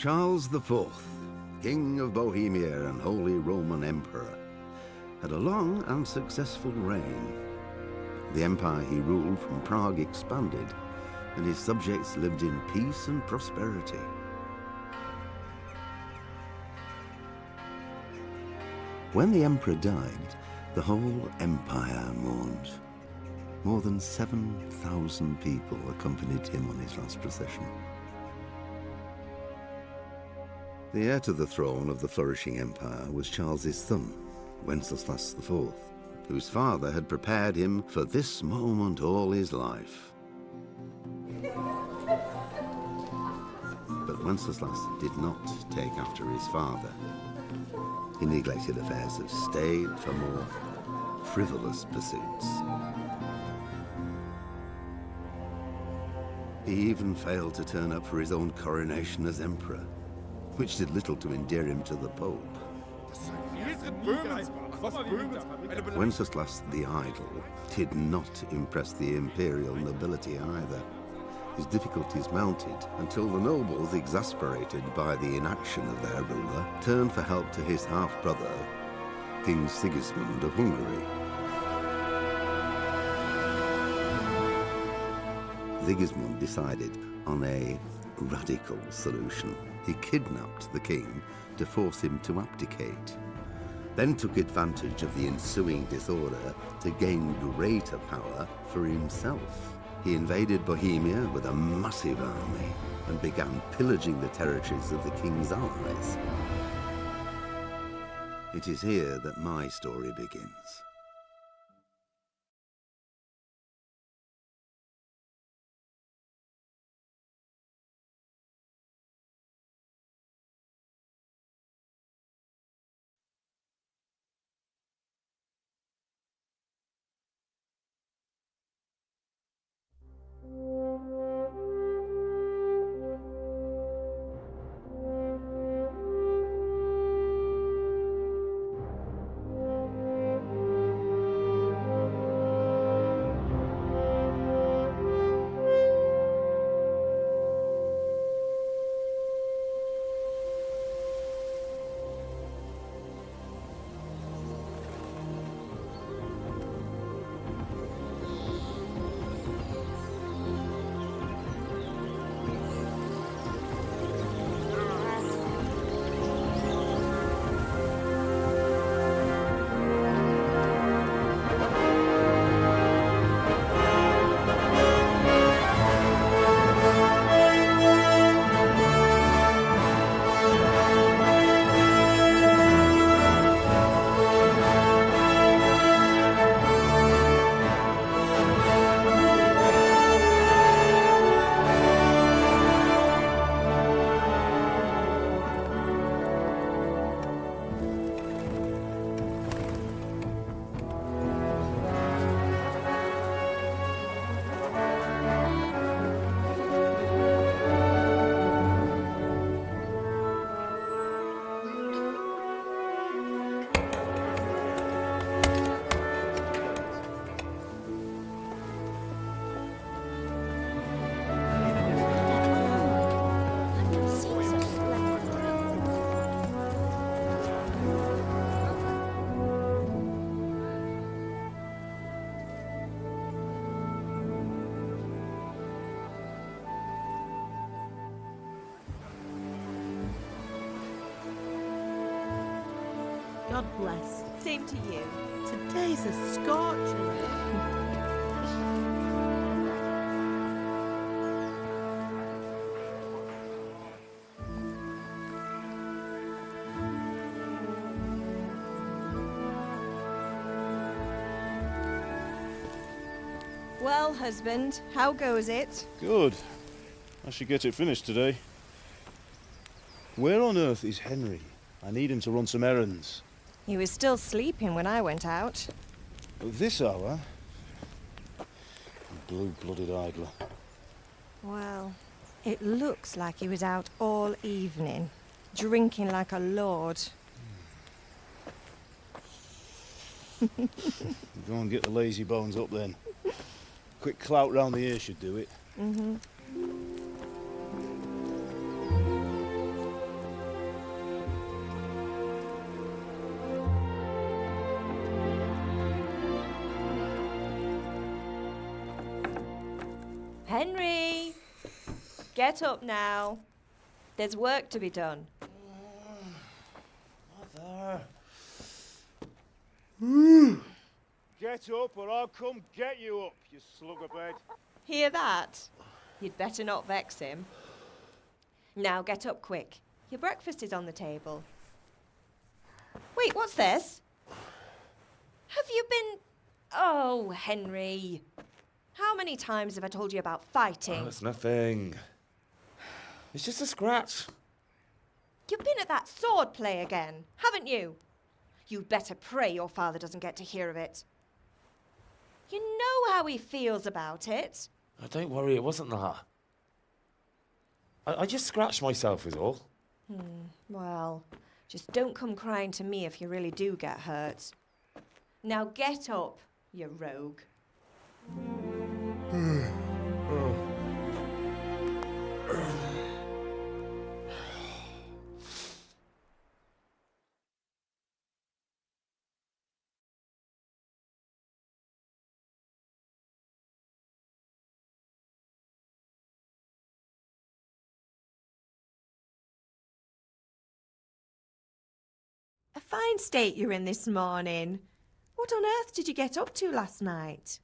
Charles IV, King of Bohemia and Holy Roman Emperor, had a long and successful reign. The empire he ruled from Prague expanded, and his subjects lived in peace and prosperity. When the emperor died, the whole empire mourned. More than 7,000 people accompanied him on his last procession. The heir to the throne of the flourishing empire was Charles's son, Wenceslas IV, whose father had prepared him for this moment all his life. But Wenceslas did not take after his father. He neglected affairs of state for more frivolous pursuits. He even failed to turn up for his own coronation as emperor, which did little to endear him to the Pope. Wenceslas the Idle did not impress the imperial nobility either. His difficulties mounted until the nobles, exasperated by the inaction of their ruler, turned for help to his half-brother, King Sigismund of Hungary. Sigismund decided on a radical solution. He kidnapped the king to force him to abdicate, then took advantage of the ensuing disorder to gain greater power for himself. He invaded Bohemia with a massive army and began pillaging the territories of the king's allies. It is here that my story begins. God bless. Same to you. Today's a scorcher. Well, husband, how goes it? Good. I should get it finished today. Where on earth is Henry? I need him to run some errands. He was still sleeping when I went out. At this hour? Blue-blooded idler. Well, it looks like he was out all evening, drinking like a lord. Go and get the lazy bones up then. Quick clout round the ear should do it. Henry! Get up now. There's work to be done. Mother. Get up or I'll come get you up, you slug of bed. Hear that? You'd better not vex him. Now get up quick. Your breakfast is on the table. Wait, what's this? Have you been... Oh, Henry. How many times have I told you about fighting? Oh, it's nothing. It's just a scratch. You've been at that sword play again, haven't you? You'd better pray your father doesn't get to hear of it. You know how he feels about it. Oh, don't worry, it wasn't that. I just scratched myself is all. Well, just don't come crying to me if you really do get hurt. Now get up, you rogue. A fine state you're in this morning. What on earth did you get up to last night?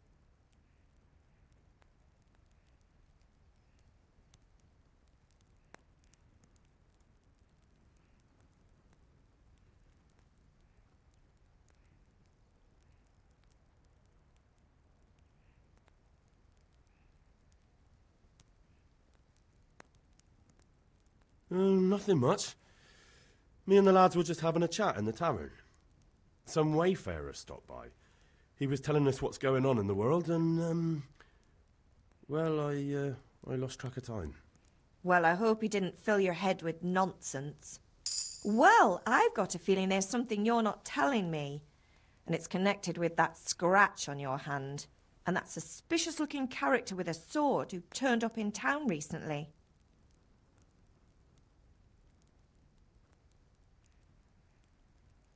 Nothing much. Me and the lads were just having a chat in the tavern. Some wayfarer stopped by. He was telling us what's going on in the world and, well, I lost track of time. Well, I hope he didn't fill your head with nonsense. Well, I've got a feeling there's something you're not telling me. And it's connected with that scratch on your hand. And that suspicious-looking character with a sword who turned up in town recently.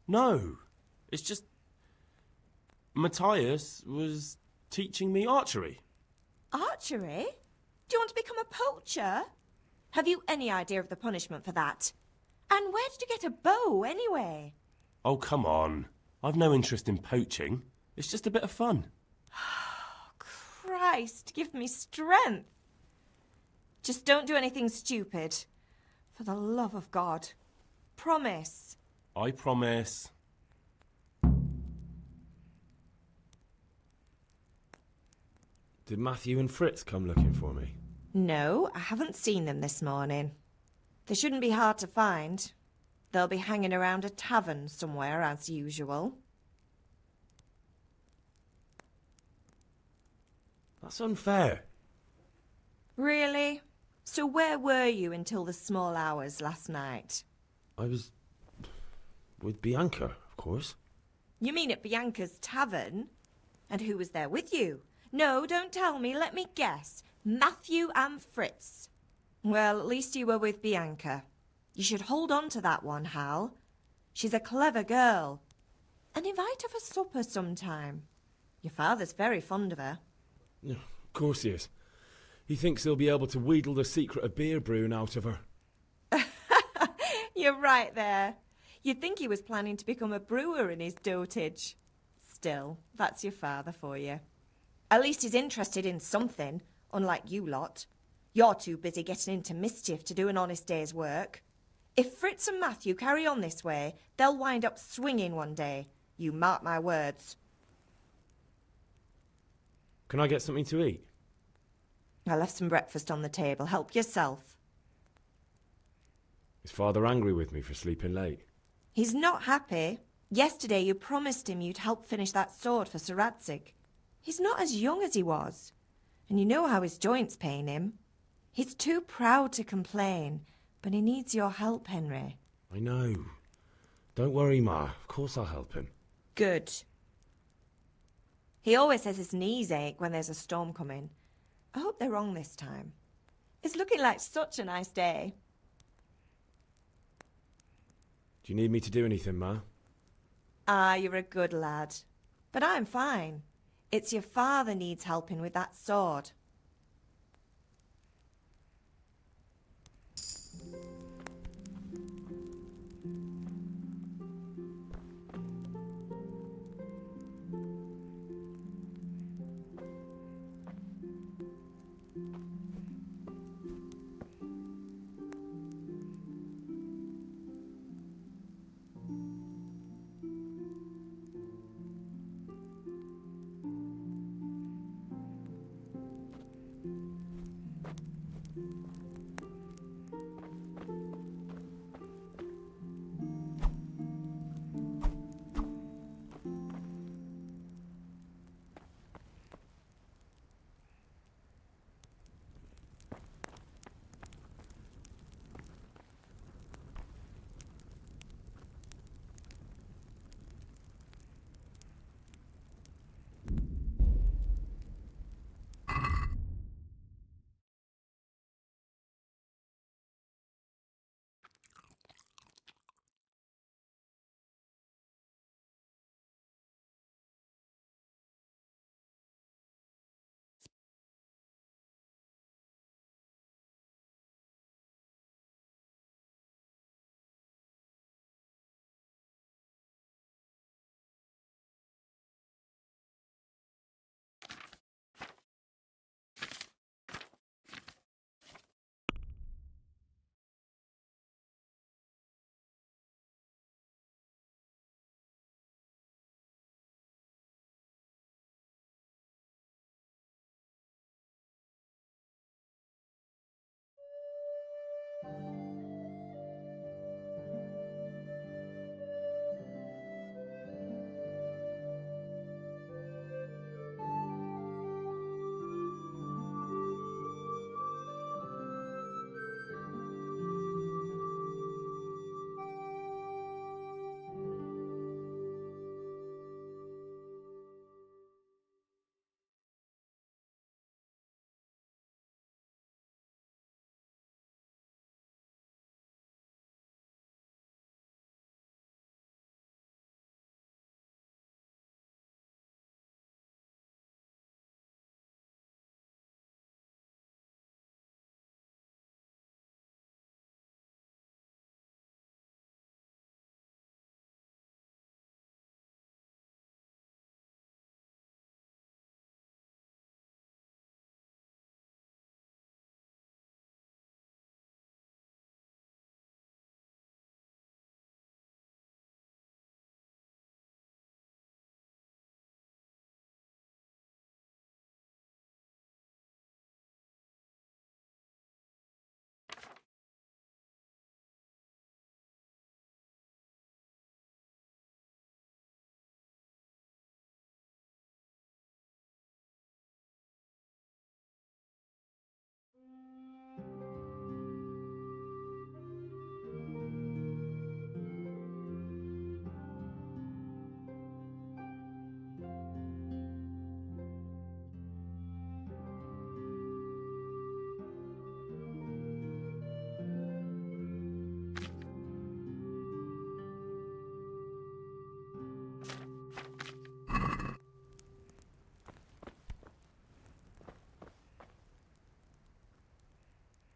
No, it's just... Matthias was teaching me archery. Archery? Do you want to become a poacher? Have you any idea of the punishment for that? And where did you get a bow, anyway? Oh, come on. I've no interest in poaching. It's just a bit of fun. Christ, give me strength. Just don't do anything stupid. For the love of God. Promise. I promise. Did Matthew and Fritz come looking for me? No, I haven't seen them this morning. They shouldn't be hard to find. They'll be hanging around a tavern somewhere, as usual. That's unfair. Really? So where were you until the small hours last night? I was... with Bianca, of course. You mean at Bianca's tavern? And who was there with you? No, don't tell me. Let me guess. Matthew and Fritz. Well, at least you were with Bianca. You should hold on to that one, Hal. She's a clever girl. And invite her for supper sometime. Your father's very fond of her. Of course he is. He thinks he'll be able to wheedle the secret of beer brewing out of her. You're right there. You'd think he was planning to become a brewer in his dotage. Still, that's your father for you. At least he's interested in something, unlike you lot. You're too busy getting into mischief to do an honest day's work. If Fritz and Matthew carry on this way, they'll wind up swinging one day. You mark my words. Can I get something to eat? I left some breakfast on the table. Help yourself. Is Father angry with me for sleeping late? He's not happy. Yesterday you promised him you'd help finish that sword for Sir Radzig. He's not as young as he was. And you know how his joints pain him. He's too proud to complain, but he needs your help, Henry. I know. Don't worry, Ma. Of course I'll help him. Good. He always says his knees ache when there's a storm coming. I hope they're wrong this time. It's looking like such a nice day. Do you need me to do anything, Ma? Ah, you're a good lad. But I'm fine. It's your father needs helping with that sword.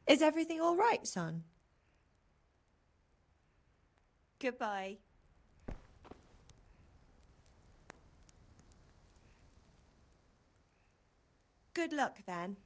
Is everything all right, son? Goodbye. Good luck, then.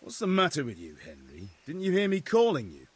What's the matter with you, Henry? Didn't you hear me calling you?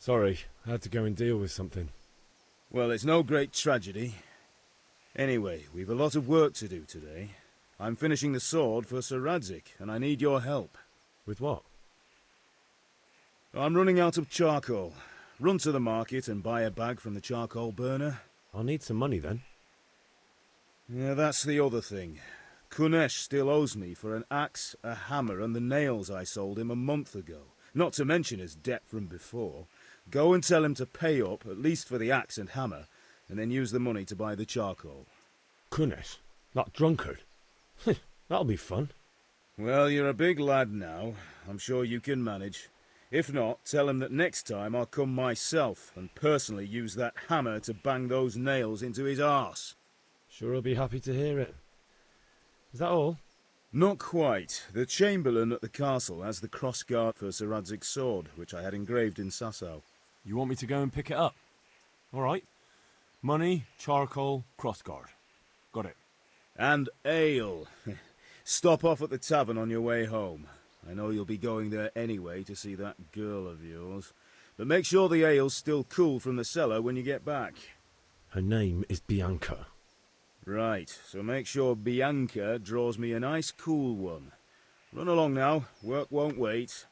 Sorry, I had to go and deal with something. Well, it's no great tragedy. Anyway, we've a lot of work to do today. I'm finishing the sword for Sir Radzig, and I need your help. With what? I'm running out of charcoal. Run to the market and buy a bag from the charcoal burner. I'll need some money then. Yeah, that's the other thing. Kunesh still owes me for an axe, a hammer, and the nails I sold him a month ago. Not to mention his debt from before. Go and tell him to pay up, at least for the axe and hammer, and then use the money to buy the charcoal. Kunesh? That drunkard? That'll be fun. Well, you're a big lad now. I'm sure you can manage. If not, tell him that next time I'll come myself and personally use that hammer to bang those nails into his arse. Sure he'll be happy to hear it. Is that all? Not quite. The Chamberlain at the castle has the crossguard for Sir Radzig's sword, which I had engraved in Sasau. You want me to go and pick it up? All right. Money, charcoal, crossguard. Got it. And ale. Stop off at the tavern on your way home. I know you'll be going there anyway to see that girl of yours. But make sure the ale's still cool from the cellar when you get back. Her name is Bianca. Right, so make sure Bianca draws me a nice cool one. Run along now, work won't wait.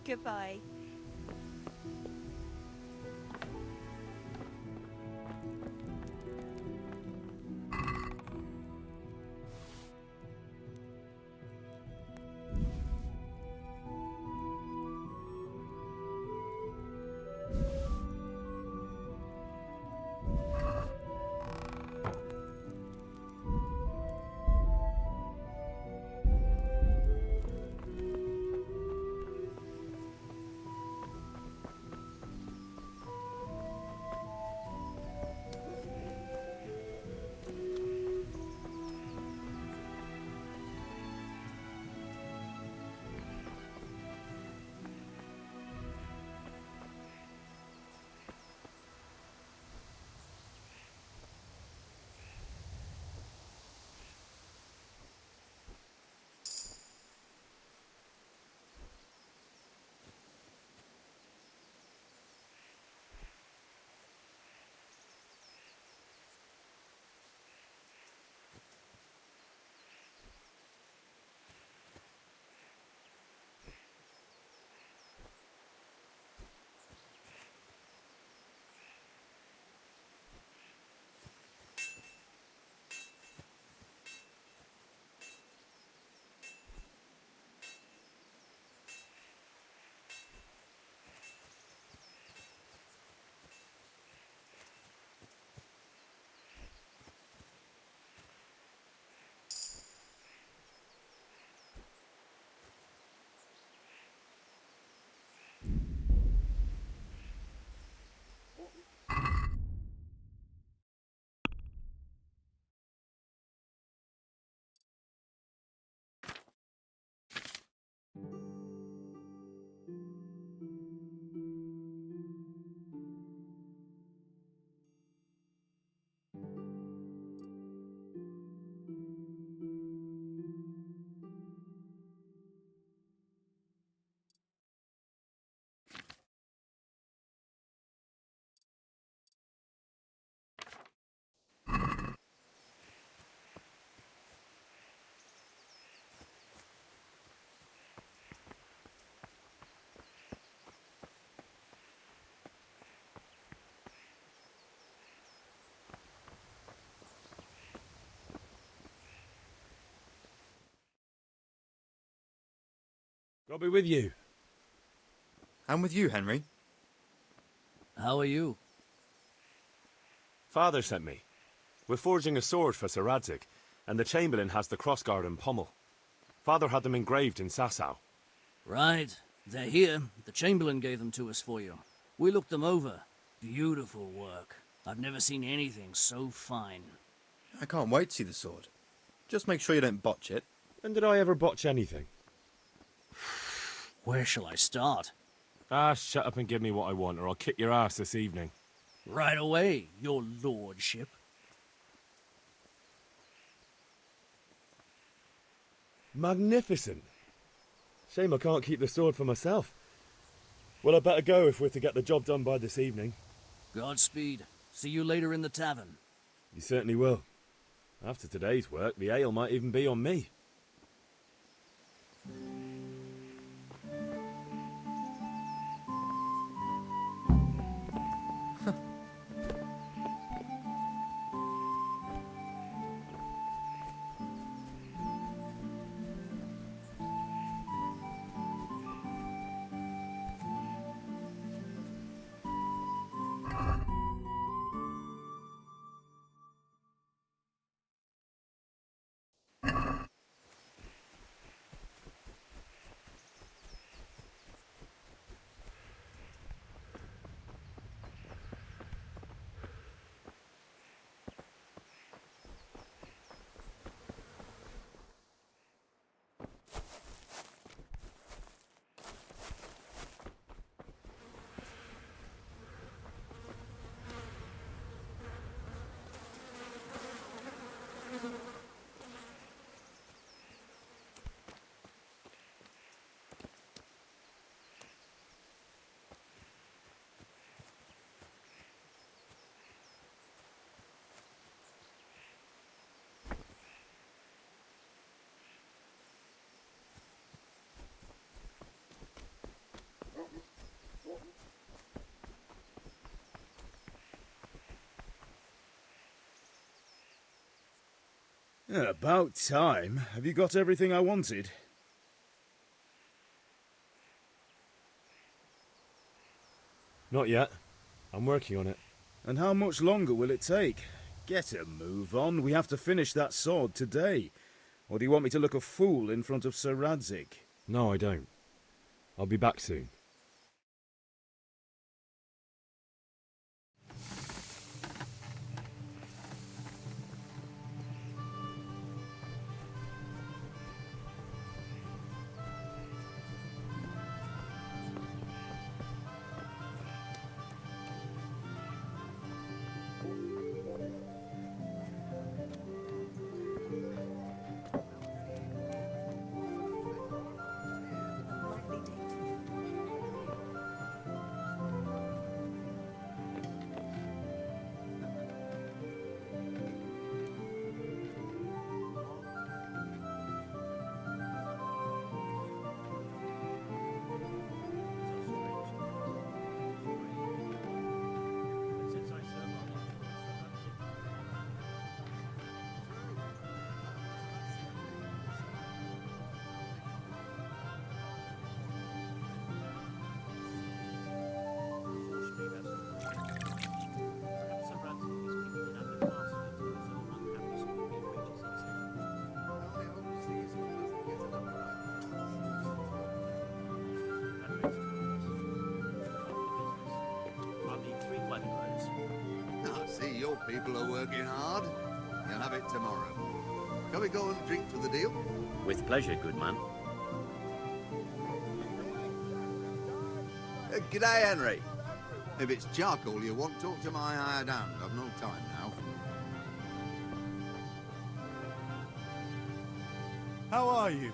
Goodbye. God be with you. And with you, Henry. How are you? Father sent me. We're forging a sword for Sir Radzig, and the Chamberlain has the crossguard and pommel. Father had them engraved in Sasau. Right. They're here. The Chamberlain gave them to us for you. We looked them over. Beautiful work. I've never seen anything so fine. I can't wait to see the sword. Just make sure you don't botch it. When did I ever botch anything? Where shall I start? Ah, shut up and give me what I want, or I'll kick your ass this evening. Right away, your lordship. Magnificent. Shame I can't keep the sword for myself. Well, I better go if we're to get the job done by this evening. Godspeed. See you later in the tavern. You certainly will. After today's work, the ale might even be on me. About time. Have you got everything I wanted? Not yet. I'm working on it. And how much longer will it take? Get a move on. We have to finish that sword today. Or do you want me to look a fool in front of Sir Radzig? No, I don't. I'll be back soon. I see your people are working hard. You'll have it tomorrow. Shall we go and drink to the deal? With pleasure, good man. G'day, Henry. If it's charcoal you want, talk to my hired hand. I've no time now. How are you?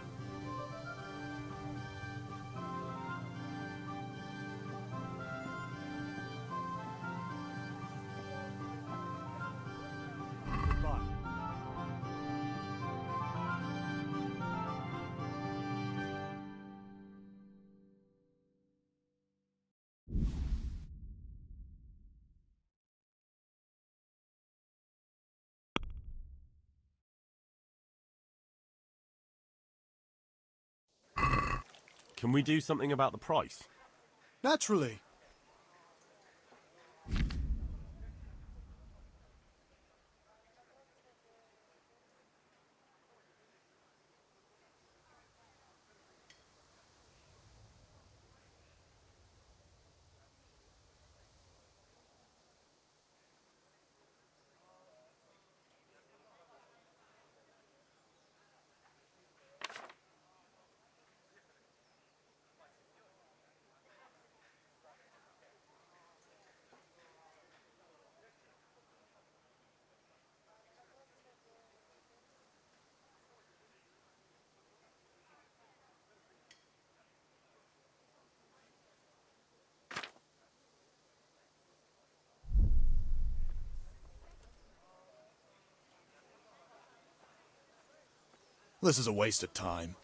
Can we do something about the price? Naturally. This is a waste of time.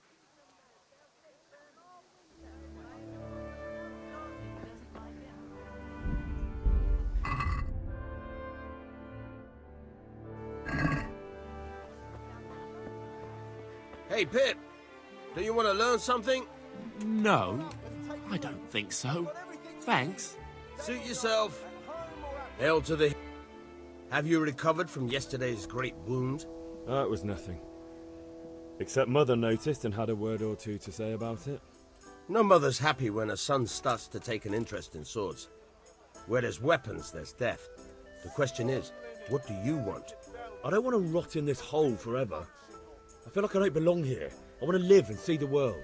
Hey, Pip, do you want to learn something? No, I don't think so. Thanks. Suit yourself. Hail to the... Have you recovered from yesterday's great wound? It was nothing. Except Mother noticed and had a word or two to say about it. No mother's happy when her son starts to take an interest in swords. Where there's weapons, there's death. The question is, what do you want? I don't want to rot in this hole forever. I feel like I don't belong here. I want to live and see the world.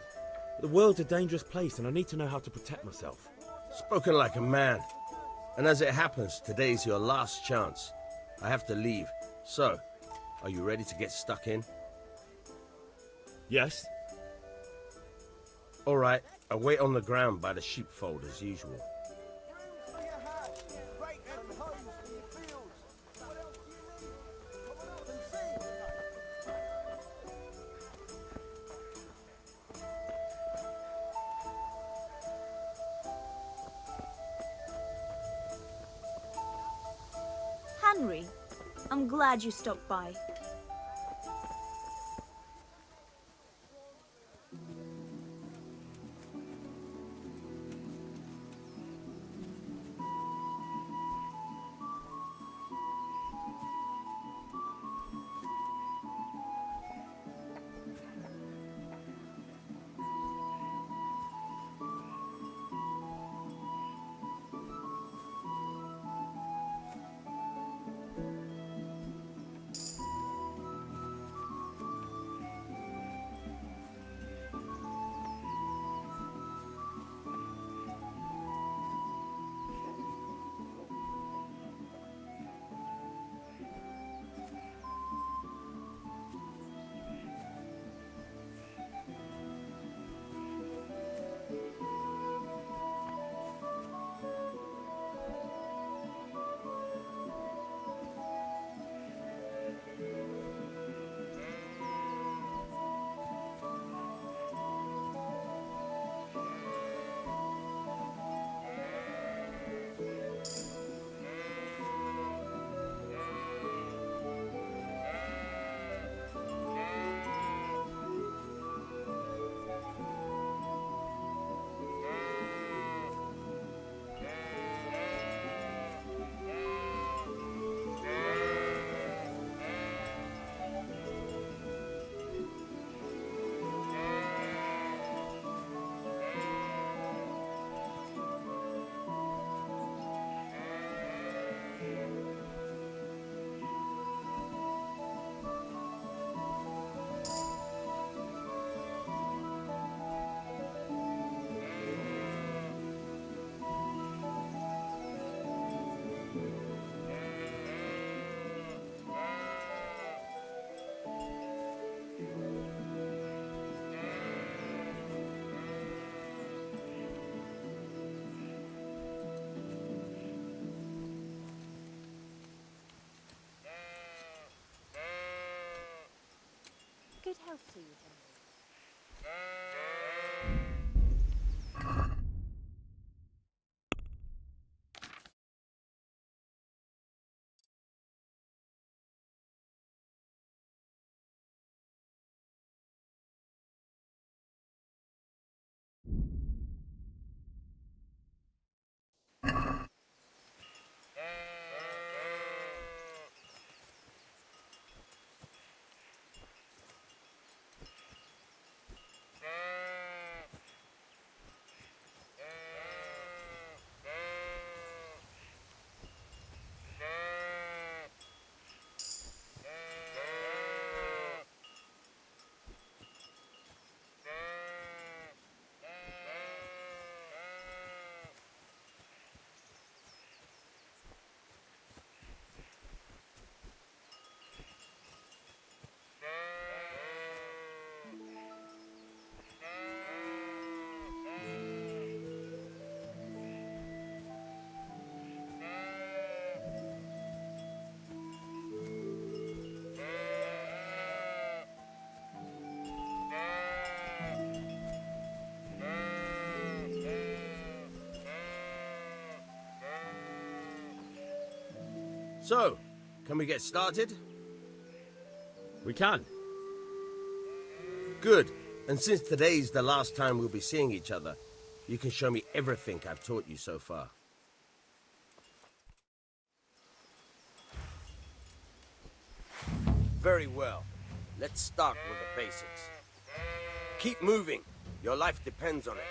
But the world's a dangerous place and I need to know how to protect myself. Spoken like a man. And as it happens, today's your last chance. I have to leave. So, are you ready to get stuck in? Yes. All right, I'll wait on the ground by the sheepfold as usual. Henry, I'm glad you stopped by. Good health to you, Henry. So, can we get started? We can. Good. And since today's the last time we'll be seeing each other, you can show me everything I've taught you so far. Very well. Let's start with the basics. Keep moving. Your life depends on it.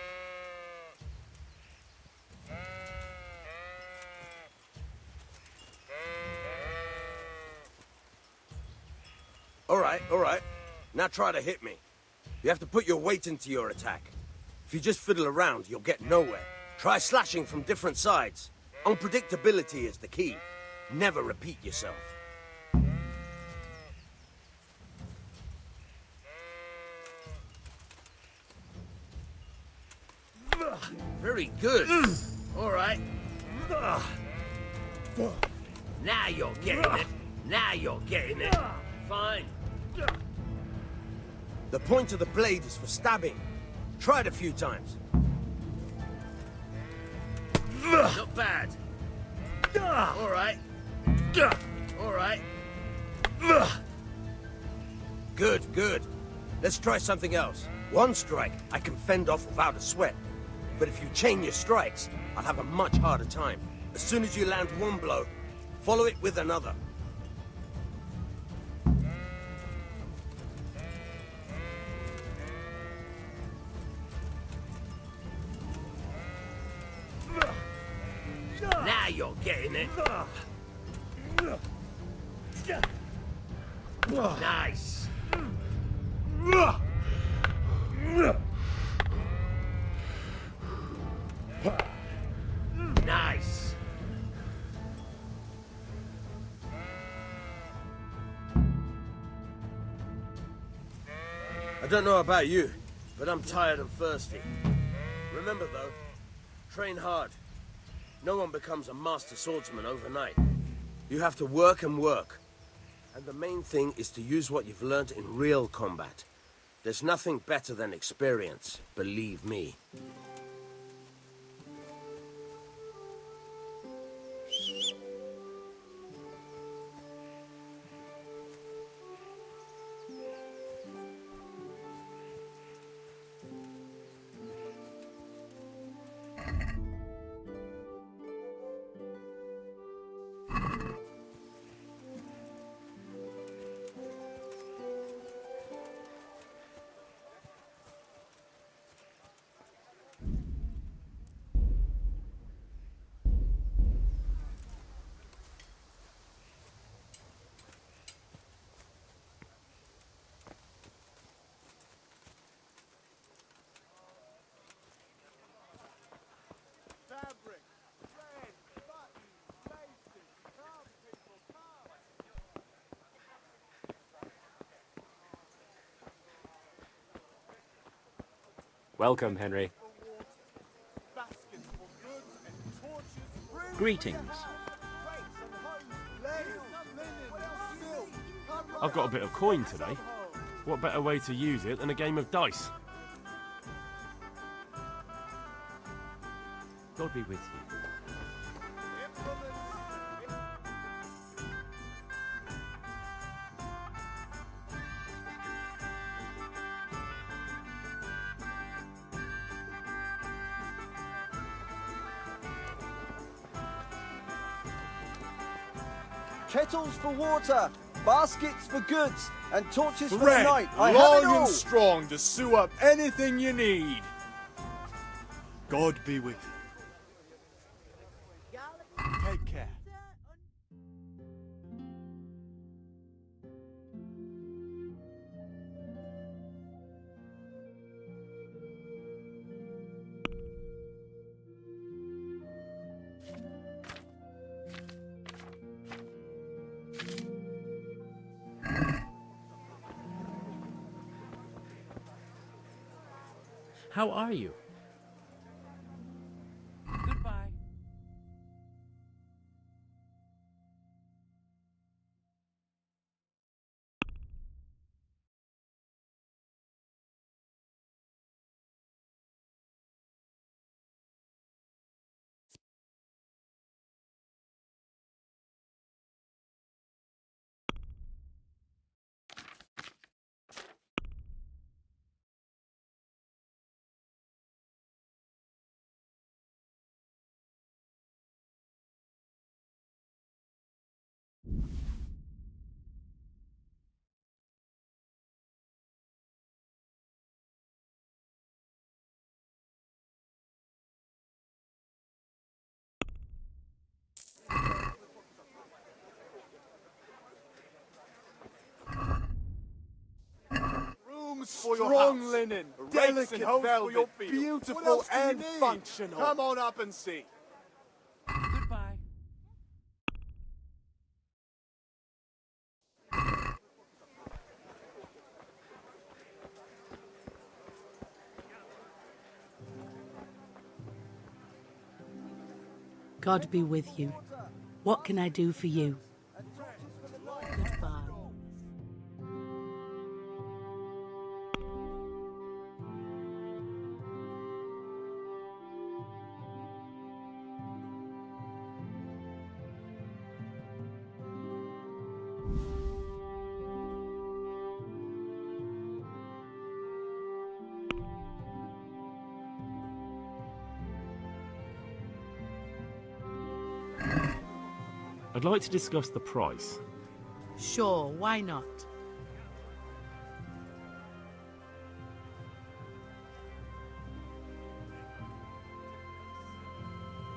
All right. Now try to hit me. You have to put your weight into your attack. If you just fiddle around, you'll get nowhere. Try slashing from different sides. Unpredictability is the key. Never repeat yourself. Very good. All right. Now you're getting it. Now you're getting it. Fine. The point of the blade is for stabbing. Try it a few times. Not bad. All right. All right. Good. Let's try something else. One strike I can fend off without a sweat. But if you chain your strikes, I'll have a much harder time. As soon as you land one blow, follow it with another. Now you're getting it. Nice. Nice. I don't know about you, but I'm tired and thirsty. Remember though, train hard. No one becomes a master swordsman overnight. You have to work and work. And the main thing is to use what you've learned in real combat. There's nothing better than experience, believe me. Welcome, Henry. Greetings. I've got a bit of coin today. What better way to use it than a game of dice? God be with you. Kettles for water, baskets for goods, and torches for the Red, night. I have it long all. and strong to sew up anything you need. God be with you. Take care. How are you? for your strong house. linen, Rakes delicate and hoes velvet, for your field. beautiful What else do you and need? functional. Come on up and see. Goodbye. God be with you. What can I do for you? Goodbye. I'd like to discuss the price. Sure, why not?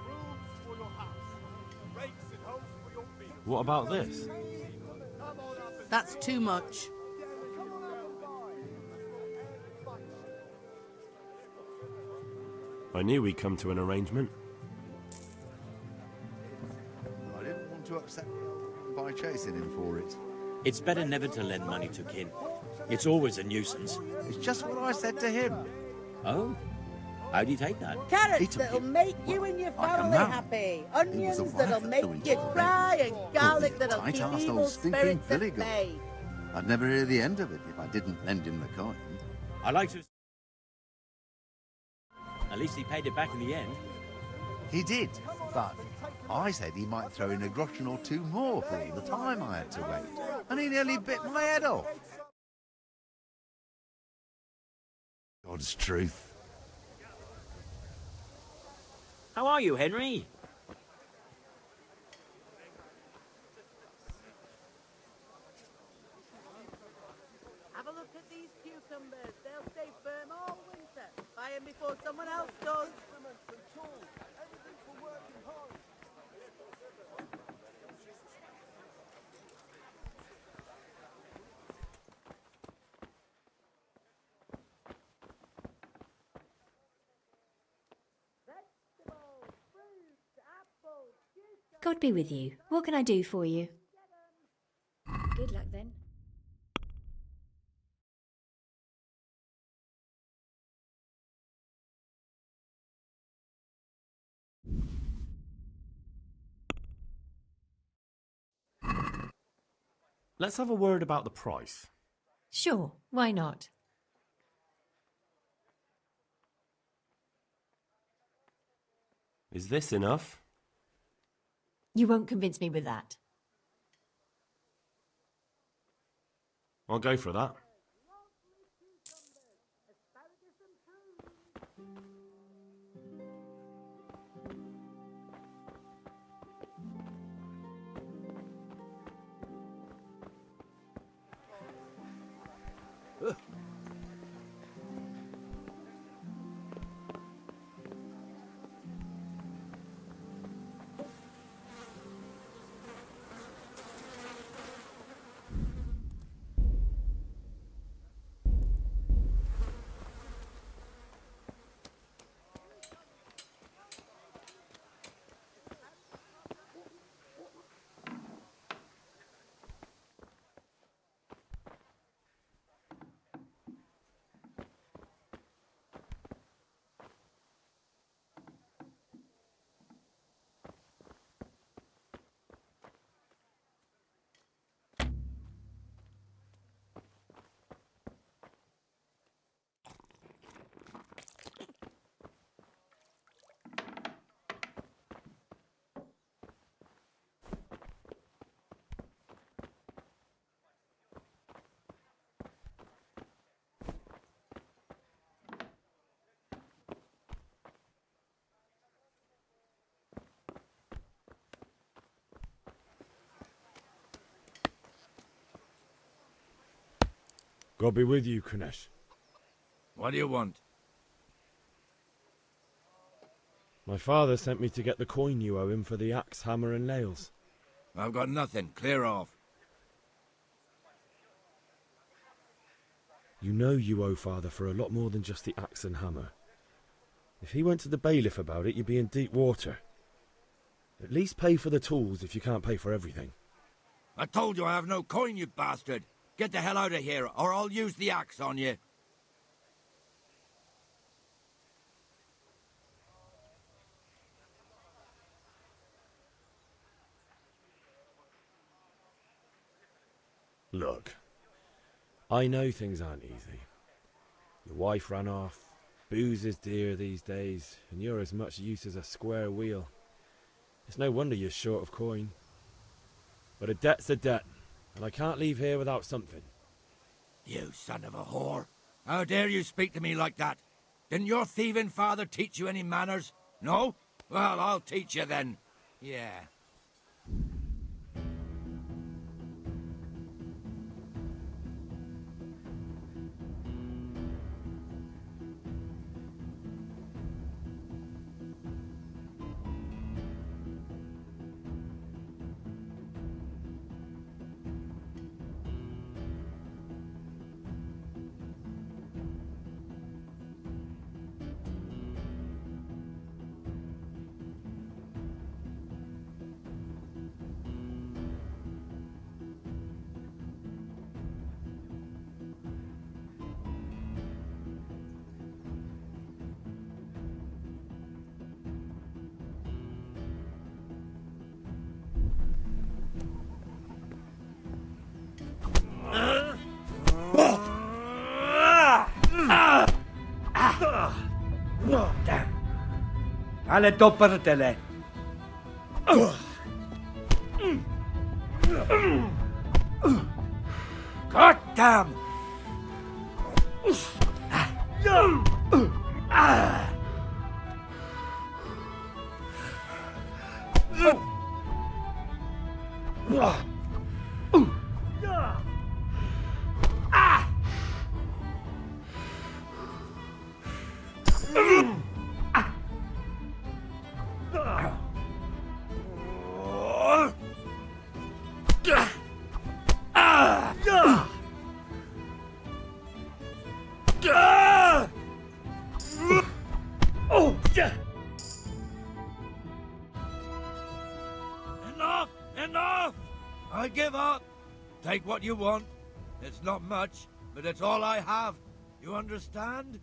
Brooms for your house. Rakes and hoes for your field. What about this? That's too much. I knew we'd come to an arrangement. I didn't want to upset by chasing him for it. It's better never to lend money to kin. It's always a nuisance. It's just what I said to him. Oh? How do you take that? Carrots that'll make you and your like a family man. happy. It was Onions the wife that'll that make threw into you the cry, ring. and garlic that'll keep Tight-arsed evil old stinking spirits at Villigal. bay. I'd never hear the end of it if I didn't lend him the coin. I like to... At least he paid it back in the end. He did, but I said he might throw in a groschen or two more for all the time I had to wait, and he nearly bit my head off. God's truth. How are you, Henry? Have a look at these cucumbers. They'll stay firm all winter. Buy them before someone else does. God be with you. What can I do for you? Good luck then. Let's have a word about the price. Sure, why not? Is this enough? You won't convince me with that. I'll go for that. God be with you, Kunesh. What do you want? My father sent me to get the coin you owe him for the axe, hammer and nails. I've got nothing. Clear off. You know you owe Father for a lot more than just the axe and hammer. If he went to the bailiff about it, you'd be in deep water. At least pay for the tools if you can't pay for everything. I told you I have no coin, you bastard. Get the hell out of here, or I'll use the axe on you. Look, I know things aren't easy. Your wife ran off, booze is dear these days, and you're as much use as a square wheel. It's no wonder you're short of coin. But a debt's a debt, and I can't leave here without something. You son of a whore. How dare you speak to me like that? Didn't your thieving father teach you any manners? No? Well, I'll teach you then. Yeah. Alle doppertele. God damn! Enough! Enough! I give up. Take what you want. It's not much, but it's all I have. You understand?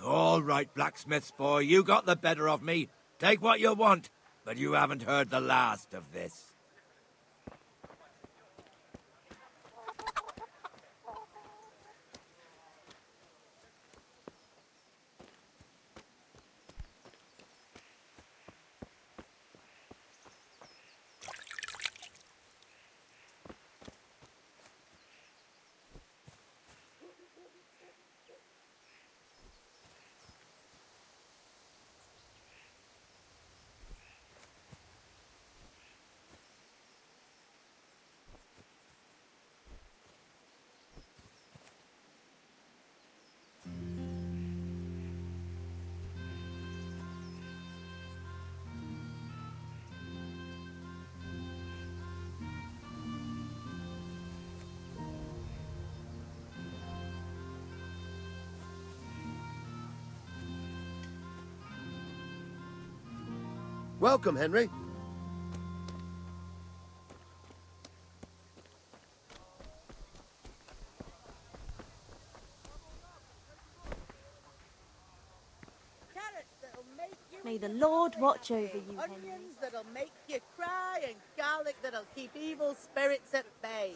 All right, blacksmith's boy, you got the better of me. Take what you want, but you haven't heard the last of this. Welcome, Henry. May the Lord watch over you, Henry. Onions that'll make you cry and garlic that'll keep evil spirits at bay.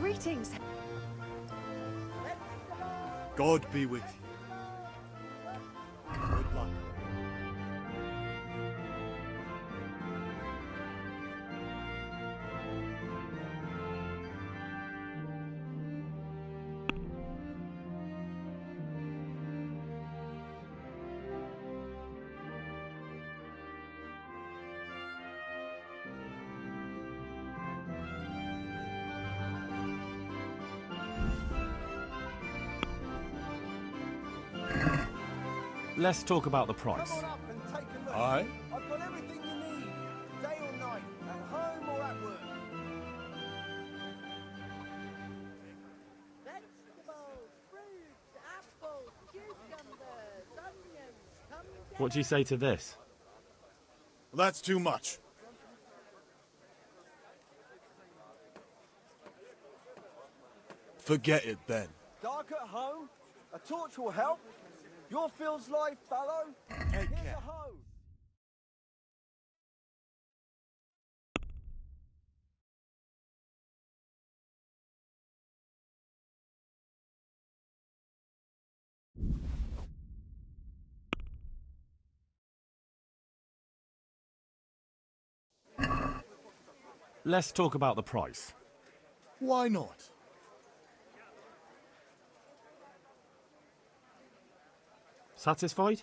Greetings. God be with you. Good luck. Let's talk about the price. Come on up and take a look. Aye? I've got everything you need, day or night, at home or at work. Vegetables, fruits, apples, cucumbers, onions. Come get What do you say to this? That's too much. Forget it then. Dark at home? A torch will help. Your field's life, fellow. Here's a hoe. Let's talk about the price. Why not? Satisfied?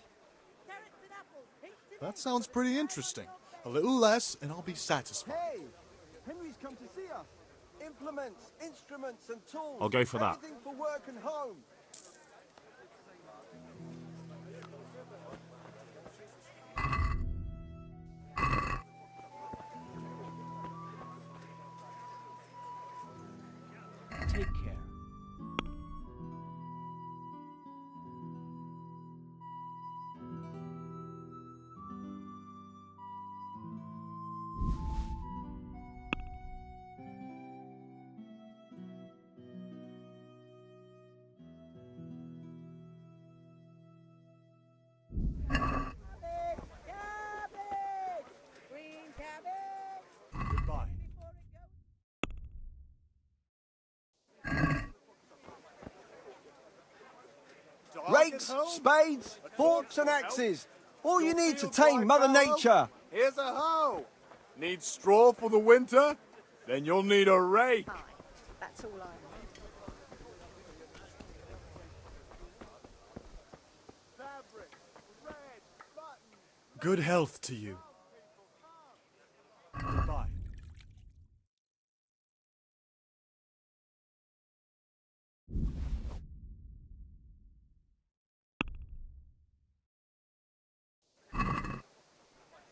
That sounds pretty interesting. A little less and I'll be satisfied. Hey, Henry's come to see us. Implements, instruments and tools. I'll go for that. Everything for work and home. Take care. cabbage! Green cabbage! Goodbye. Rakes, spades, forks and axes. All you need to tame Mother Nature. Here's a hoe. Need straw for the winter? Then you'll need a rake. That's all I want. Good health to you. Goodbye.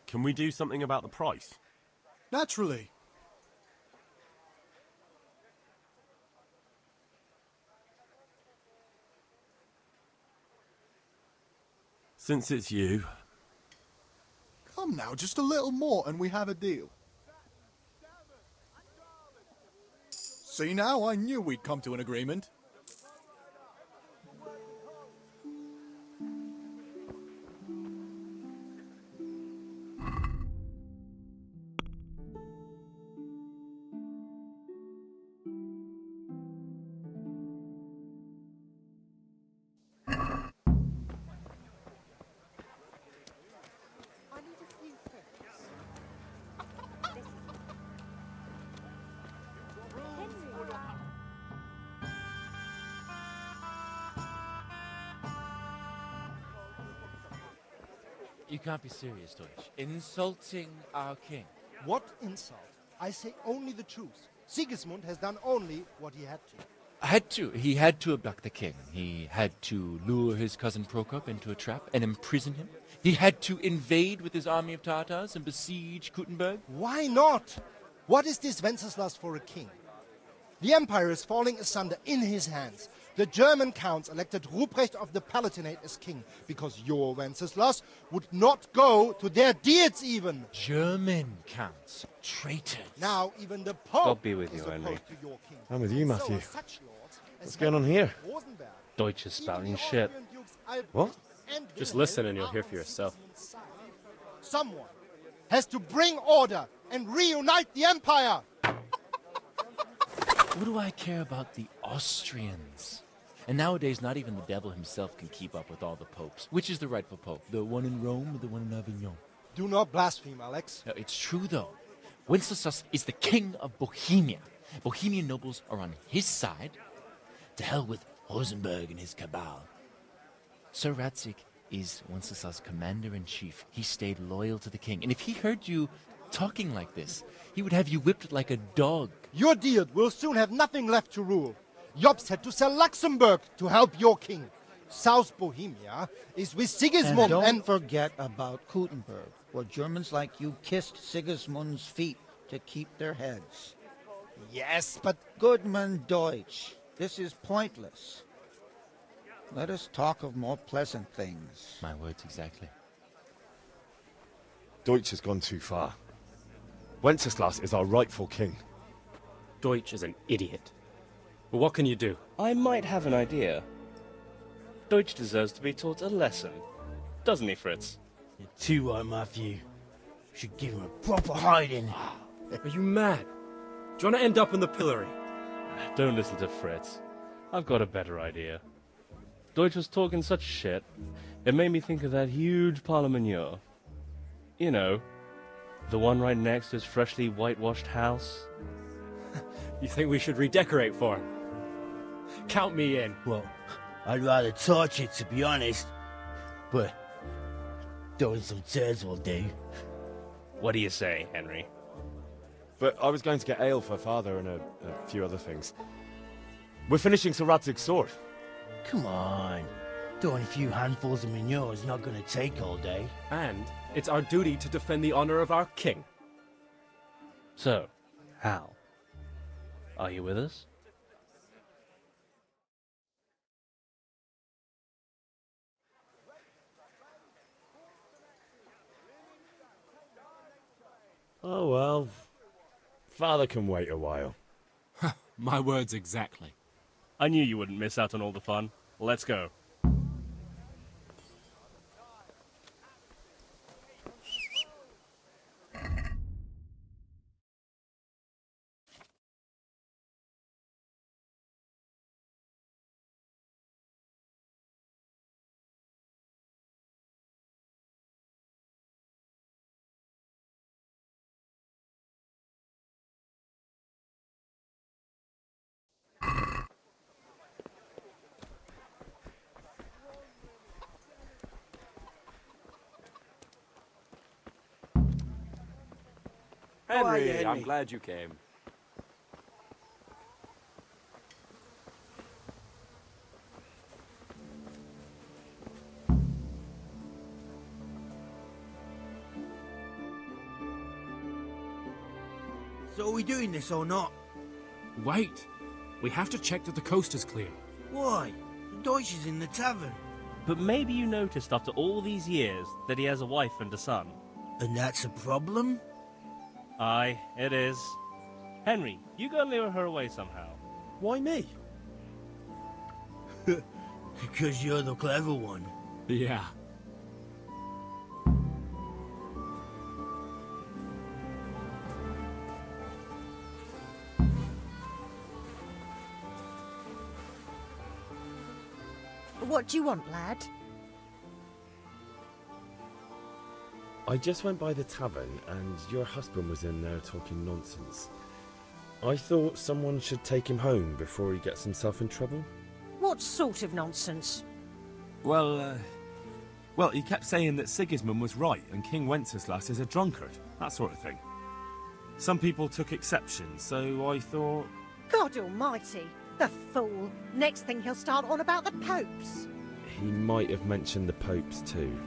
Can we do something about the price? Naturally. Since it's you. Come now, just a little more and we have a deal. See now, I knew we'd come to an agreement. You can't be serious, Deutsch. Insulting our king. What insult? I say only the truth. Sigismund has done only what he had to. He had to abduct the king. He had to lure his cousin Prokop into a trap and imprison him. He had to invade with his army of Tatars and besiege Kuttenberg. Why not? What is this Wenceslas for a king? The empire is falling asunder in his hands. The German counts elected Ruprecht of the Palatinate as king because your Wenceslas would not go to their deeds even. German counts. Traitors. Now even the Pope God be with you, is Henry. opposed to your king. I'm with you, Matthew. So are such lords as What's going on here? Rosenberg, Deutsch is spouting shit. What? and Just Wilhelm listen and you'll are hear on for yourself. Sigismund's side. Someone has to bring order and reunite the empire. What do I care about the Austrians? And nowadays, not even the devil himself can keep up with all the popes. Which is the rightful pope? The one in Rome or the one in Avignon? Do not blaspheme, Alex. No, it's true, though. Wenceslas is the king of Bohemia. Bohemian nobles are on his side. To hell with Rosenberg and his cabal. Sir Radzig is Wenceslas' commander-in-chief. He stayed loyal to the king. And if he heard you talking like this, he would have you whipped like a dog. Your deed will soon have nothing left to rule. Jobst had to sell Luxembourg to help your king. South Bohemia is with Sigismund and don't forget about Kuttenberg, where Germans like you kissed Sigismund's feet to keep their heads. Yes, but... Goodman Deutsch, this is pointless. Let us talk of more pleasant things. My words exactly. Deutsch has gone too far. Wenceslas is our rightful king. Deutsch is an idiot. But what can you do? I might have an idea. Deutsch deserves to be taught a lesson. Doesn't he, Fritz? You're too right, Matthew. Should give him a proper hiding. Are you mad? Do you want to end up in the pillory? Don't listen to Fritz. I've got a better idea. Deutsch was talking such shit, it made me think of that huge parliament. You know, the one right next to his freshly whitewashed house. You think we should redecorate for him? Count me in. Well, I'd rather torch it, to be honest. But throwing some turds will do. What do you say, Henry? But I was going to get ale for father and a few other things. We're finishing Sir Radzig's sword. Come on. Throwing a few handfuls of manure is not going to take all day. And it's our duty to defend the honor of our king. So, Hal, are you with us? Oh well, father can wait a while. My words exactly. I knew you wouldn't miss out on all the fun. Let's go. Henry, I'm glad you came. So are we doing this or not? Wait. We have to check that the coast is clear. Why? The Deutsch is in the tavern. But maybe you noticed after all these years that he has a wife and a son. And that's a problem? Aye, it is. Henry, you go and lure her away somehow. Why me? Because you're the clever one. Yeah. What do you want, lad? I just went by the tavern and your husband was in there talking nonsense. I thought someone should take him home before he gets himself in trouble. What sort of nonsense? Well, he kept saying that Sigismund was right and King Wenceslas is a drunkard, that sort of thing. Some people took exception, so I thought... God almighty! The fool! Next thing he'll start on about the popes. He might have mentioned the popes too.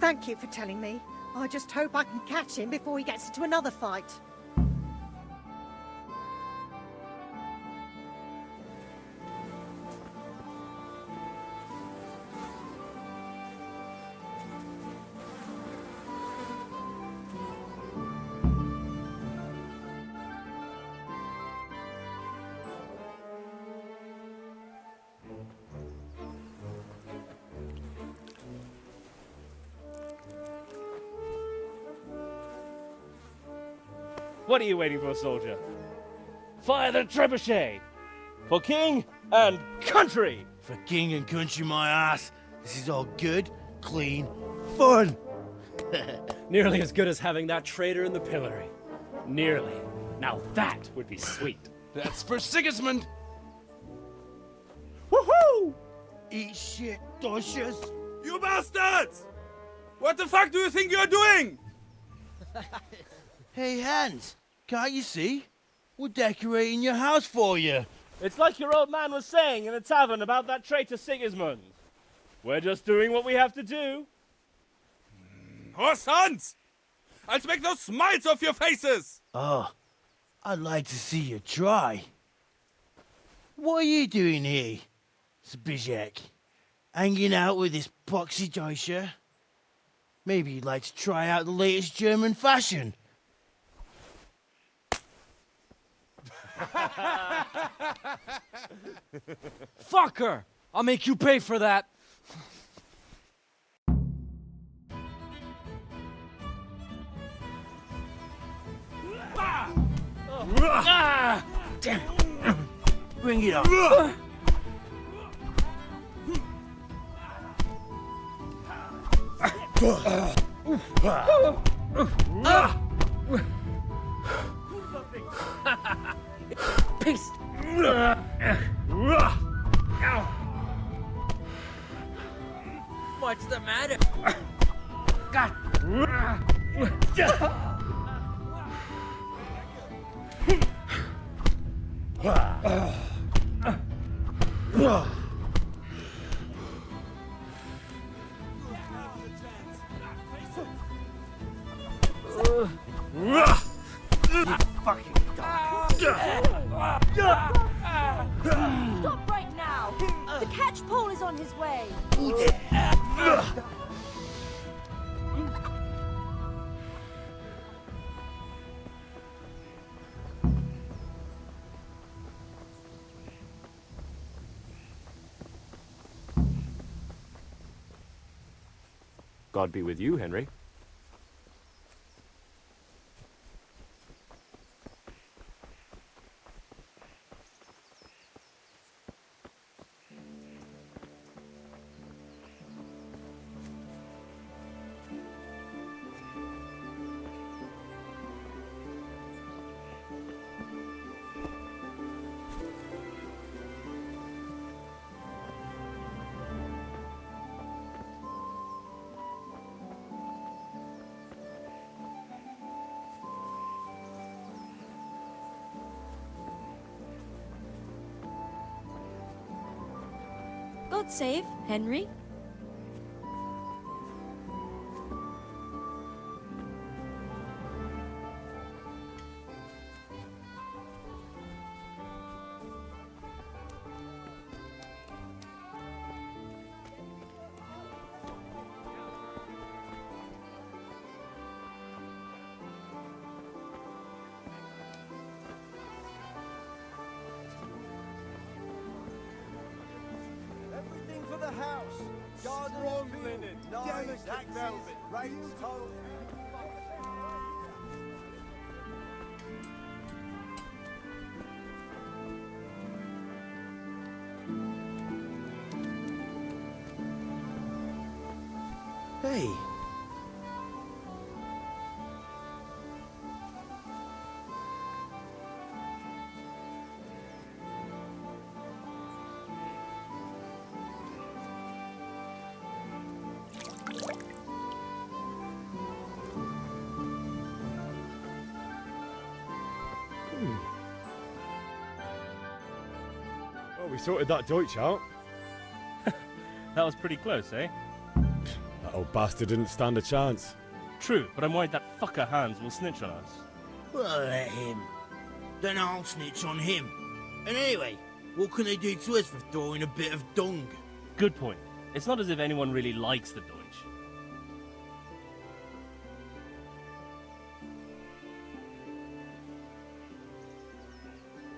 Thank you for telling me. I just hope I can catch him before he gets into another fight. What are you waiting for, soldier? Fire the trebuchet! For king and country! For king and country, my ass. This is all good, clean, fun. Nearly as good as having that traitor in the pillory. Nearly. Now that would be sweet. That's for Sigismund. Woohoo! Eat shit, Deutsches. You bastards! What the fuck do you think you're doing? Hey, Hans, can't you see? We're decorating your house for you. It's like your old man was saying in the tavern about that traitor Sigismund. We're just doing what we have to do. Oh, sons! I'll make those smiles off your faces! Oh, I'd like to see you try. What are you doing here, Zbigniew? Hanging out with this poxy Deutscher? Maybe you'd like to try out the latest German fashion. Fucker! I'll make you pay for that. Damn. Bring it on. Peace. What's the matter? God. Fucking Stop right now! The catch pole is on his way! God be with you, Henry. God save, Henry. Everything for the house. Garden linen, delicate velvet, raised total. Hey. Well, we sorted that Deutsch out. That was pretty close, eh? That old bastard didn't stand a chance. True, but I'm worried that fucker Hans will snitch on us. Well, let him. Then I'll snitch on him. And anyway, what can they do to us for throwing a bit of dung? Good point. It's not as if anyone really likes the Deutsch.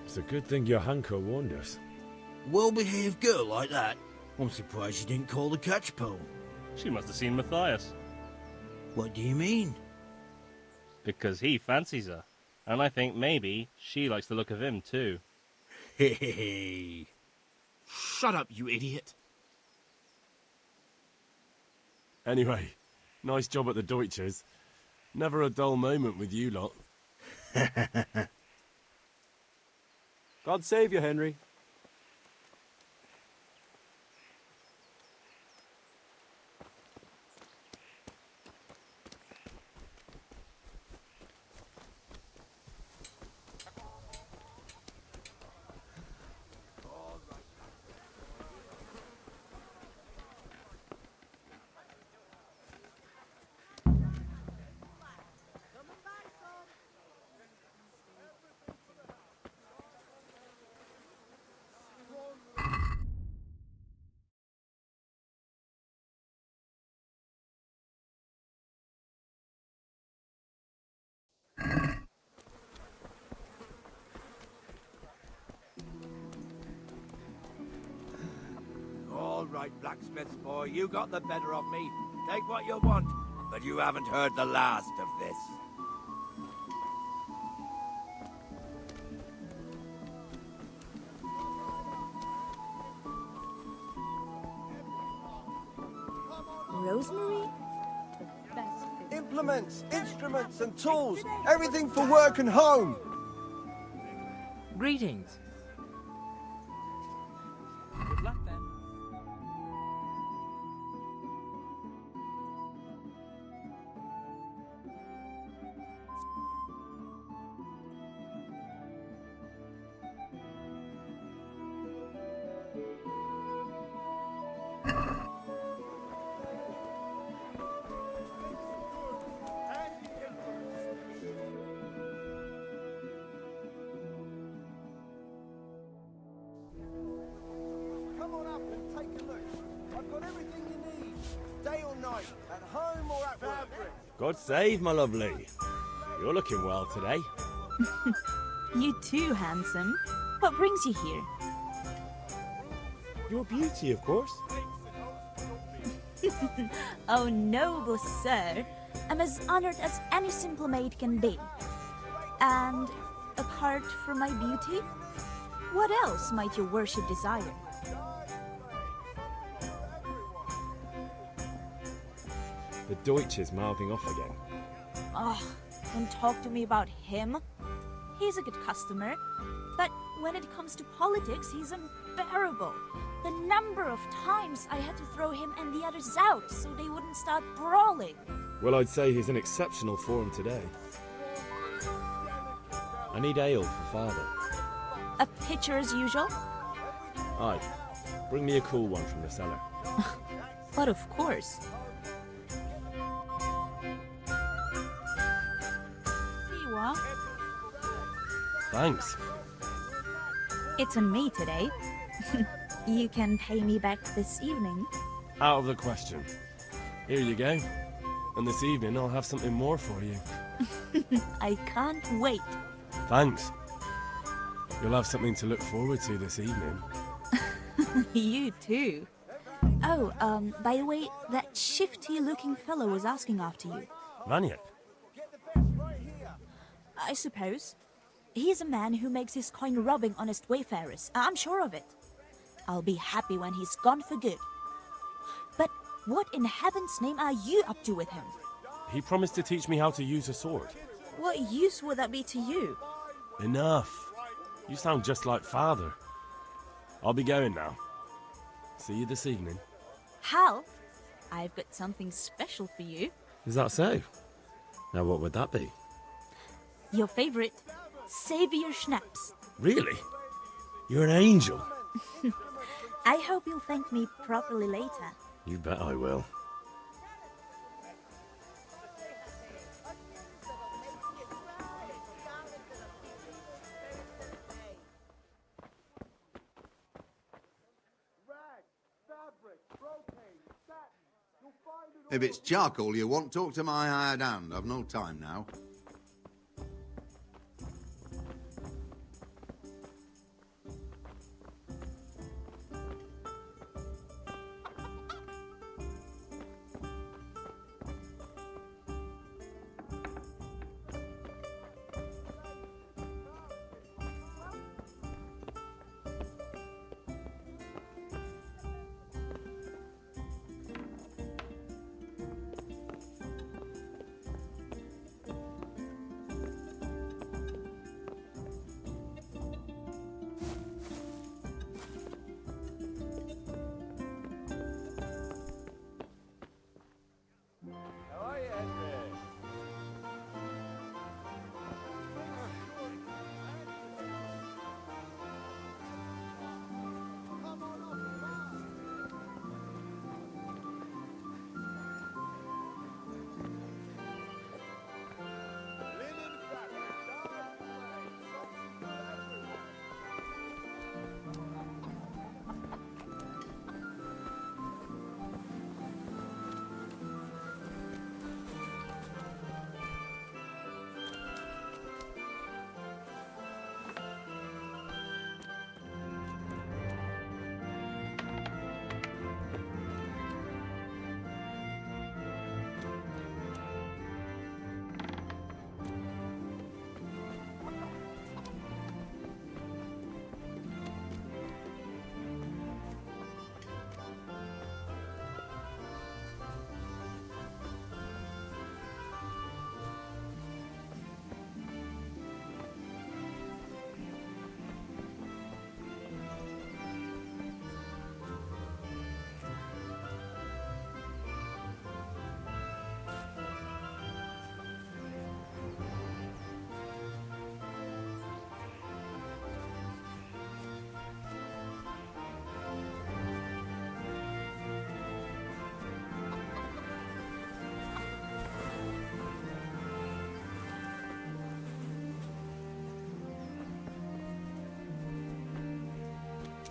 It's a good thing your Hanko warned us. Well-behaved girl like that. I'm surprised you didn't call the catch pole. She must have seen Matthias. What do you mean? Because he fancies her. And I think maybe she likes the look of him too. Hey. Shut up, you idiot. Anyway, nice job at the Deutsches. Never a dull moment with you lot. God save you, Henry. All right, blacksmith's boy, you got the better of me. Take what you want, but you haven't heard the last of this. Rosemary? Implements, instruments and tools. Everything for work and home. Greetings. Good luck then. Come on up and take a look. I've got everything you need. Day or night, at home or at work. God save, my lovely. You're looking well today. You too, handsome. What brings you here? Your beauty, of course. Oh, noble sir. I'm as honored as any simple maid can be. And apart from my beauty, what else might your worship desire? The Deutsch is mouthing off again. Oh, don't talk to me about him. He's a good customer, but when it comes to politics, he's unbearable. The number of times I had to throw him and the others out so they wouldn't start brawling. Well, I'd say he's in exceptional form today. I need ale for father. A pitcher as usual? Aye. Bring me a cool one from the cellar. But of course. Here you are. Thanks. It's on me today. You can pay me back this evening. Out of the question. Here you go. And this evening I'll have something more for you. I can't wait. Thanks. You'll have something to look forward to this evening. You too. Oh, by the way, that shifty-looking fellow was asking after you. Radzig? I suppose. He's a man who makes his coin robbing honest wayfarers. I'm sure of it. I'll be happy when he's gone for good. But what in heaven's name are you up to with him? He promised to teach me how to use a sword. What use would that be to you? Enough. You sound just like Father. I'll be going now. See you this evening. Hal, I've got something special for you. Is that so? Now what would that be? Your favorite, Savior Schnapps. Really? You're an angel. I hope you'll thank me properly later. You bet I will. If it's charcoal you want, talk to my hired hand. I've no time now.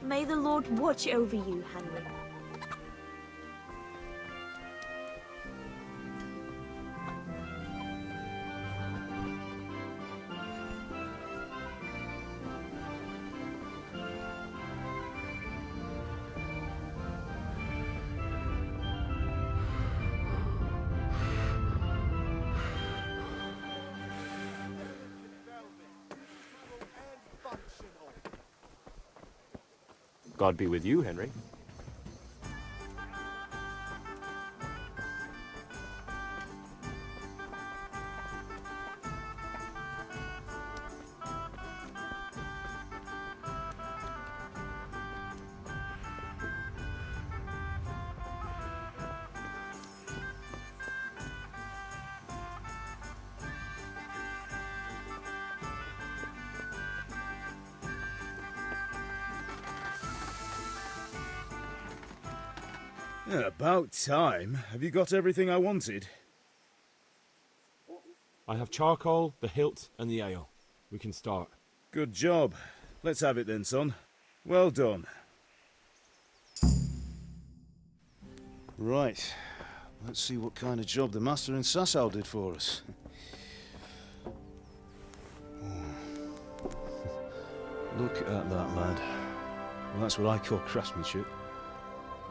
May the Lord watch over you, Henry. God be with you, Henry. About time. Have you got everything I wanted? I have charcoal, the hilt, and the ale. We can start. Good job. Let's have it then, son. Well done. Right. Let's see what kind of job the master in Sasau did for us. Look at that, lad. Well, that's what I call craftsmanship.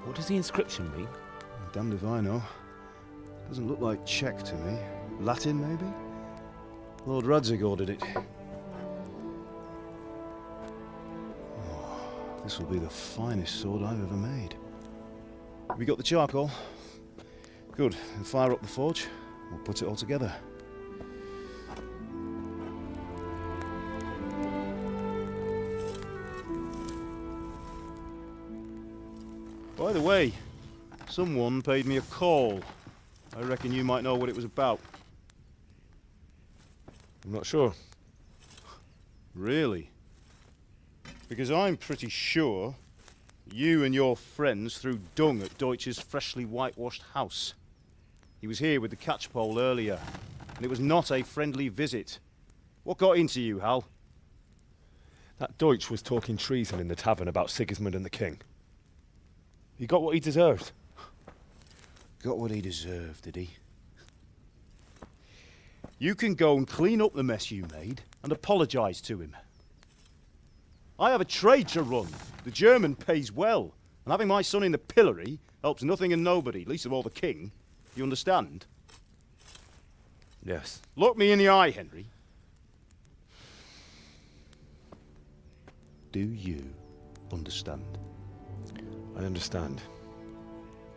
What does the inscription mean? Damned if I know. Doesn't look like Czech to me. Latin, maybe? Lord Radzig ordered it. Oh, this will be the finest sword I've ever made. Have you got the charcoal? Good. Then fire up the forge. We'll put it all together. By the way, someone paid me a call. I reckon you might know what it was about. I'm not sure. Really? Because I'm pretty sure you and your friends threw dung at Deutsch's freshly whitewashed house. He was here with the catchpole earlier, and it was not a friendly visit. What got into you, Hal? That Deutsch was talking treason in the tavern about Sigismund and the king. He got what he deserved. Got what he deserved, did he? You can go and clean up the mess you made and apologise to him. I have a trade to run. The German pays well, and having my son in the pillory helps nothing and nobody, least of all the king. You understand? Yes. Look me in the eye, Henry. Do you understand? I understand.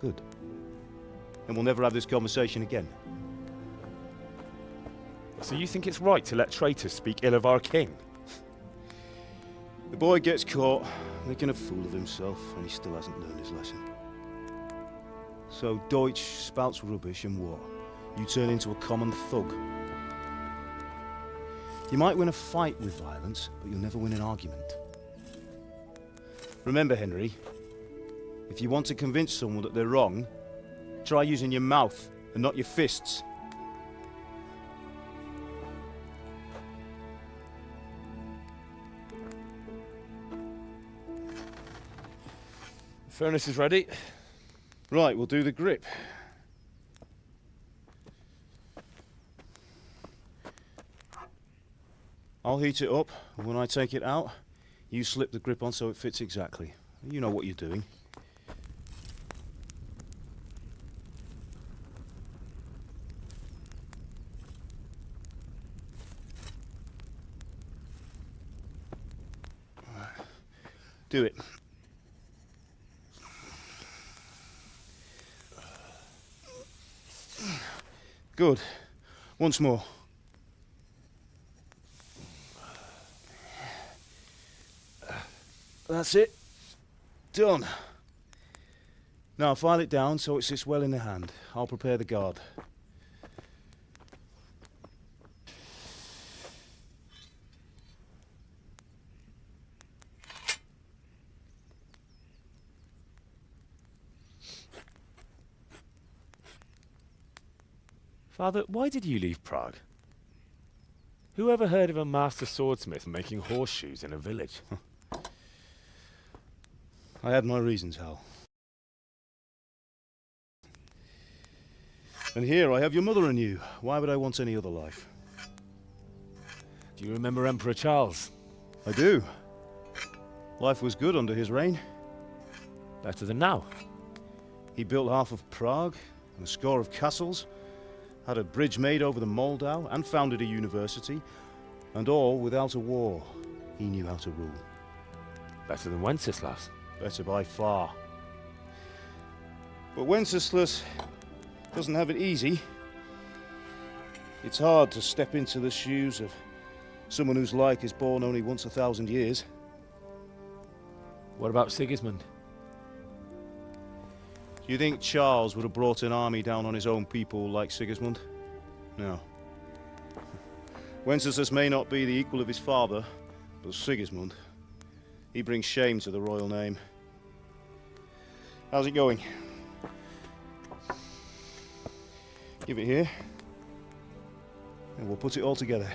Good. And we'll never have this conversation again. So you think it's right to let traitors speak ill of our king? The boy gets caught making a fool of himself, and he still hasn't learned his lesson. So Deutsch spouts rubbish, and what? You turn into a common thug. You might win a fight with violence, but you'll never win an argument. Remember, Henry, if you want to convince someone that they're wrong, try using your mouth and not your fists. The furnace is ready. Right, we'll do the grip. I'll heat it up, and when I take it out, you slip the grip on so it fits exactly. You know what you're doing. Do it. Good. Once more. That's it. Done. Now file it down so it sits well in the hand. I'll prepare the guard. Father, why did you leave Prague? Who ever heard of a master swordsmith making horseshoes in a village? I had my reasons, Hal. And here I have your mother and you. Why would I want any other life? Do you remember Emperor Charles? I do. Life was good under his reign. Better than now. He built half of Prague and a score of castles, had a bridge made over the Moldau, and founded a university, and all without a war. He knew how to rule. Better than Wenceslas. Better by far. But Wenceslas doesn't have it easy. It's hard to step into the shoes of someone whose like is born only once 1,000 years. What about Sigismund? Do you think Charles would have brought an army down on his own people like Sigismund? No. Wenceslas may not be the equal of his father, but Sigismund, he brings shame to the royal name. How's it going? Give it here. And we'll put it all together.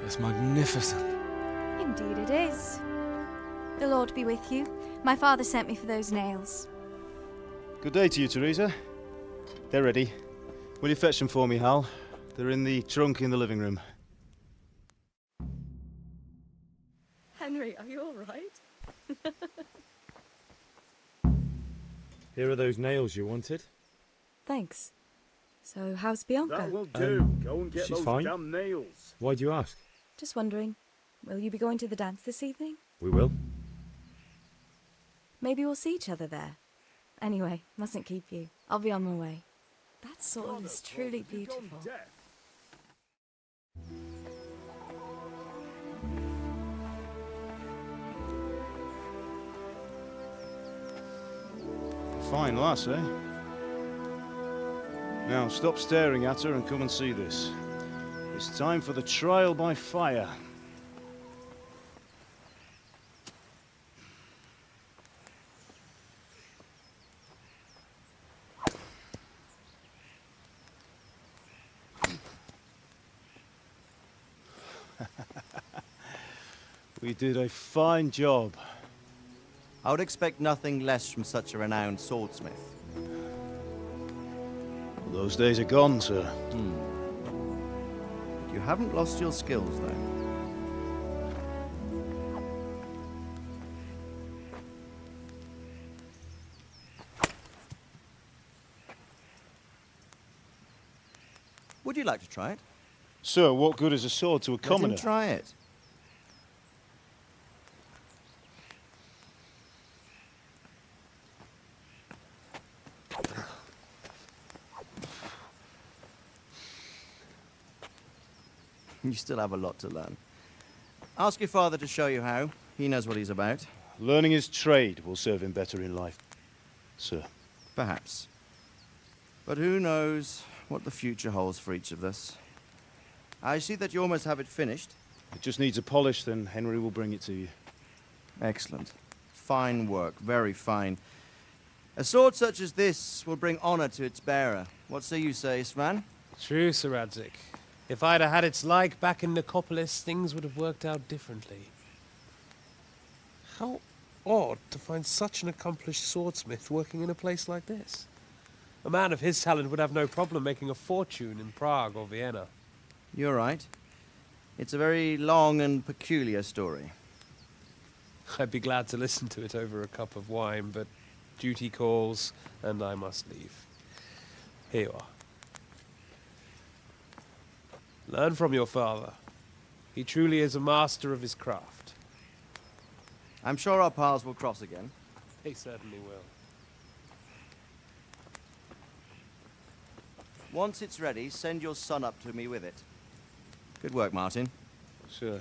It's magnificent. Indeed it is. The Lord be with you. My father sent me for those nails. Good day to you, Teresa. They're ready. Will you fetch them for me, Hal? They're in the trunk in the living room. Henry, are you all right? Here are those nails you wanted. Thanks. So, how's Bianca? That will do. Go and get she's those fine. damn nails. Why do you ask? Just wondering, will you be going to the dance this evening? We will. Maybe we'll see each other there. Anyway, mustn't keep you. I'll be on my way. That sword is truly beautiful. Fine lass, eh? Now stop staring at her and come and see this. It's time for the trial by fire. We did a fine job. I would expect nothing less from such a renowned swordsmith. Those days are gone, sir. You haven't lost your skills, though. Would you like to try it? Sir, what good is a sword to a commoner? Let him try it. You still have a lot to learn. Ask your father to show you how. He knows what he's about. Learning his trade will serve him better in life, sir. Perhaps. But who knows what the future holds for each of us. I see that you almost have it finished. It just needs a polish, then Henry will bring it to you. Excellent. Fine work, very fine. A sword such as this will bring honor to its bearer. What say you, Svan? True, Sir Radzig. If I'd have had its like back in Nicopolis, things would have worked out differently. How odd to find such an accomplished swordsmith working in a place like this. A man of his talent would have no problem making a fortune in Prague or Vienna. You're right. It's a very long and peculiar story. I'd be glad to listen to it over a cup of wine, but duty calls, and I must leave. Here you are. Learn from your father. He truly is a master of his craft. I'm sure our paths will cross again. He certainly will. Once it's ready, send your son up to me with it. Good work, Martin. Sure.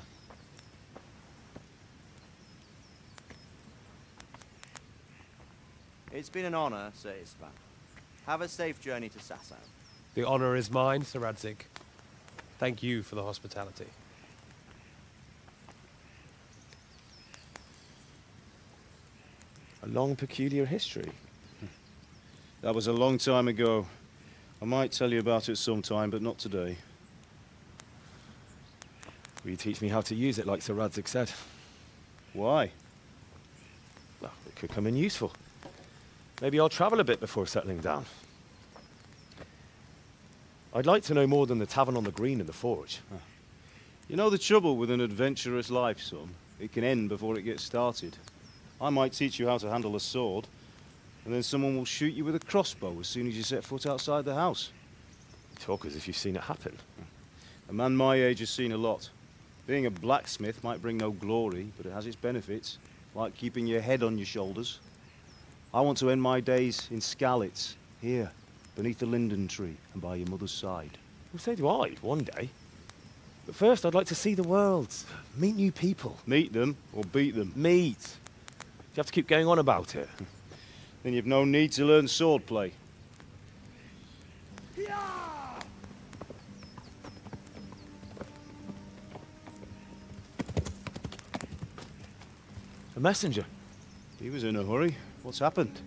It's been an honor, Sir Isvan. Have a safe journey to Sasau. The honor is mine, Sir Radzig. Thank you for the hospitality. A long, peculiar history. That was a long time ago. I might tell you about it sometime, but not today. Will you teach me how to use it like Sir Radzig said? Why? Well, it could come in useful. Maybe I'll travel a bit before settling down. I'd like to know more than the tavern on the green and the forge. You know the trouble with an adventurous life, son? It can end before it gets started. I might teach you how to handle a sword, and then someone will shoot you with a crossbow as soon as you set foot outside the house. You talk as if you've seen it happen. A man my age has seen a lot. Being a blacksmith might bring no glory, but it has its benefits, like keeping your head on your shoulders. I want to end my days in Skalitz, here, beneath the linden tree and by your mother's side. Well, so do I, one day. But first, I'd like to see the world. Meet new people. Meet them or beat them? Meet. Do you have to keep going on about it? Then you've no need to learn swordplay. A messenger. He was in a hurry. What's happened?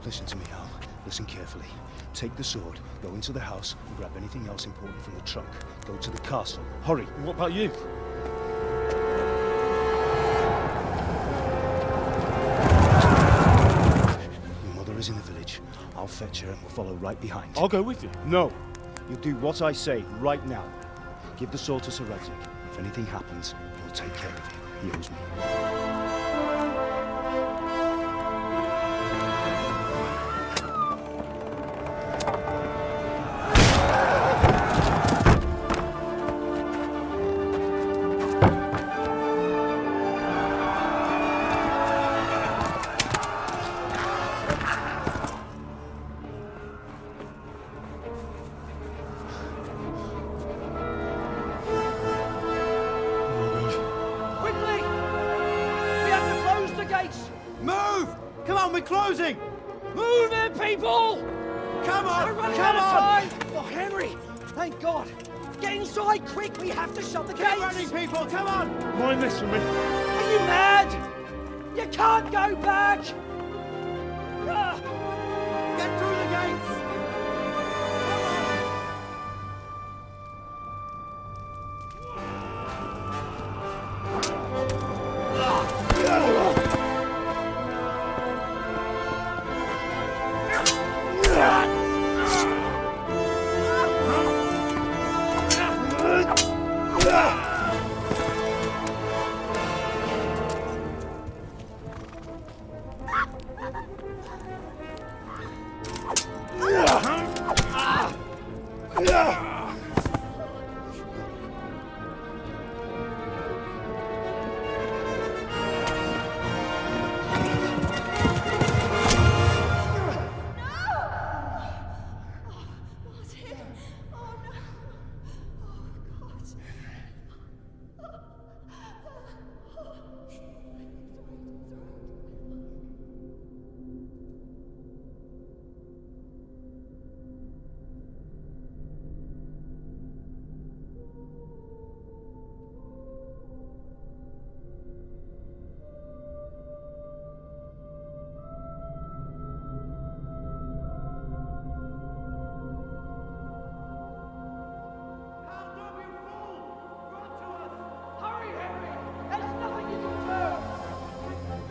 Listen to me, Hal. Listen carefully. Take the sword, go into the house, and grab anything else important from the trunk. Go to the castle. Hurry! And what about you? Your mother is in the village. I'll fetch her and we'll follow right behind. I'll go with you. No! You'll do what I say right now. Give the sword to Sir Radzig. If anything happens, he'll take care of you. He owes me. Closing! Move it, people! Come on! We're running out of time! Oh, Henry! Thank God! Get inside, quick! We have to shut the gates! Get running, people! Come on! Mind this for me. Are you mad? You can't go back! Get through the gates!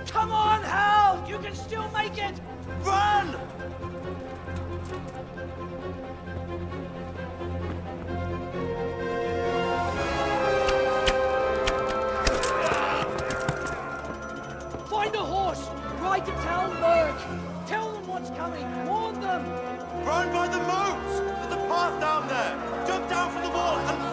Come on, Hal! You can still make it! Run! Find a horse! Ride to Talberg! Tell them what's coming! Warn them! Run by the moat! There's a path down there! Jump down from the wall and